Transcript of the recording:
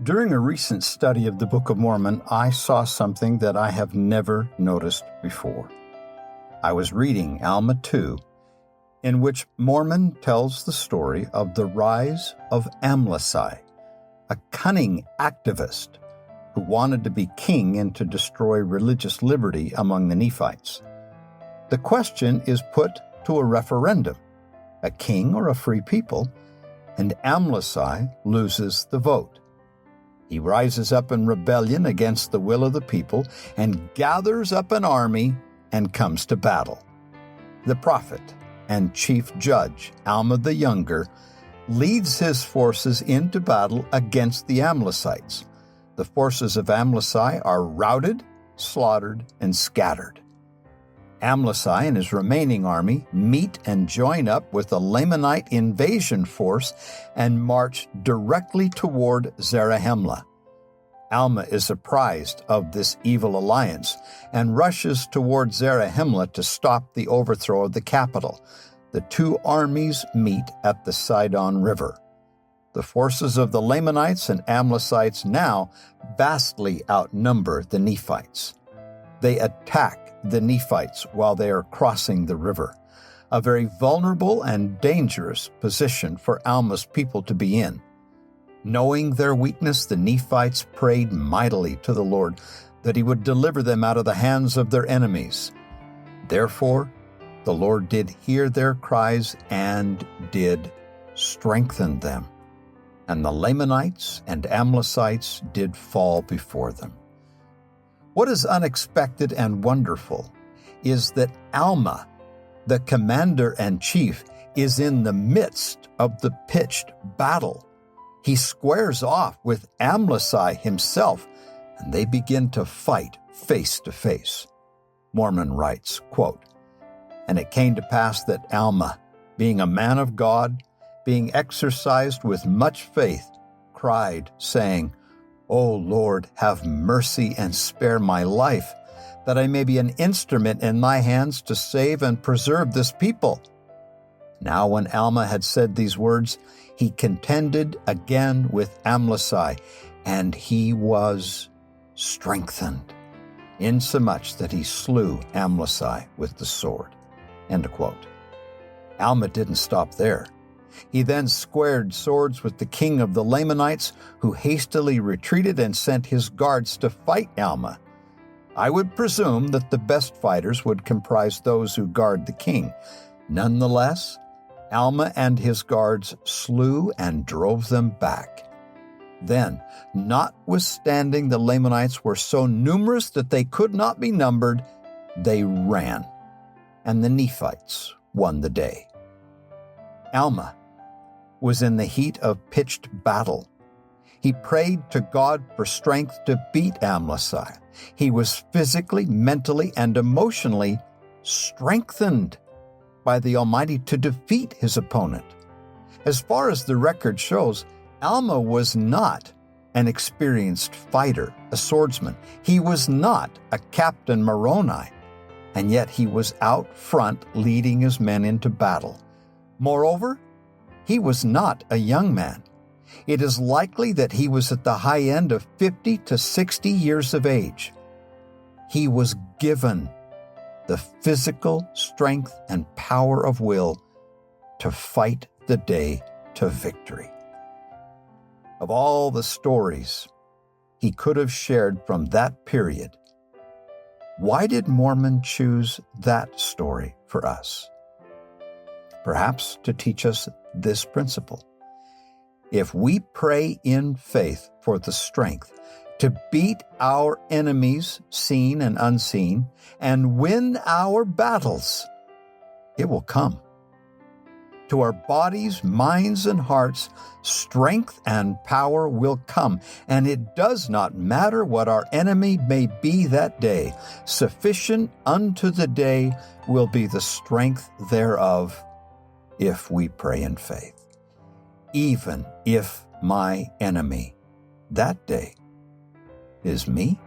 During a recent study of the Book of Mormon, I saw something that I have never noticed before. I was reading Alma 2, in which Mormon tells the story of the rise of Amlici, a cunning activist who wanted to be king and to destroy religious liberty among the Nephites. The question is put to a referendum, a king or a free people, and Amlici loses the vote. He rises up in rebellion against the will of the people and gathers up an army and comes to battle. The prophet and chief judge, Alma the Younger, leads his forces into battle against the Amlicites. The forces of Amlici are routed, slaughtered, and scattered. Amlici and his remaining army meet and join up with the Lamanite invasion force and march directly toward Zarahemla. Alma is apprised of this evil alliance and rushes toward Zarahemla to stop the overthrow of the capital. The two armies meet at the Sidon River. The forces of the Lamanites and Amlicites now vastly outnumber the Nephites. They attack the Nephites while they are crossing the river, a very vulnerable and dangerous position for Alma's people to be in. Knowing their weakness, the Nephites prayed mightily to the Lord that he would deliver them out of the hands of their enemies. Therefore, the Lord did hear their cries and did strengthen them, and the Lamanites and Amlicites did fall before them. What is unexpected and wonderful is that Alma, the commander-in-chief, is in the midst of the pitched battle. He squares off with Amlici himself, and they begin to fight face to face. Mormon writes, quote, "And it came to pass that Alma, being a man of God, being exercised with much faith, cried, saying, O Lord, have mercy and spare my life, that I may be an instrument in thy hands to save and preserve this people." Now when Alma had said these words, he contended again with Amlici, and he was strengthened, insomuch that he slew Amlici with the sword. End quote. Alma didn't stop there. He then squared swords with the king of the Lamanites, who hastily retreated and sent his guards to fight Alma. I would presume that the best fighters would comprise those who guard the king. Nonetheless, Alma and his guards slew and drove them back. Then, notwithstanding the Lamanites were so numerous that they could not be numbered, they ran, and the Nephites won the day. Alma was in the heat of pitched battle. He prayed to God for strength to beat Amlici. He was physically, mentally, and emotionally strengthened by the Almighty to defeat his opponent. As far as the record shows, Alma was not an experienced fighter, a swordsman. He was not a Captain Moroni, and yet he was out front leading his men into battle. Moreover, he was not a young man. It is likely that he was at the high end of 50 to 60 years of age. He was given the physical strength and power of will to fight the day to victory. Of all the stories he could have shared from that period, why did Mormon choose that story for us? Perhaps to teach us this principle. If we pray in faith for the strength to beat our enemies, seen and unseen, and win our battles, it will come. To our bodies, minds, and hearts, strength and power will come, and it does not matter what our enemy may be that day. Sufficient unto the day will be the strength thereof, if we pray in faith. Even if my enemy that day is me.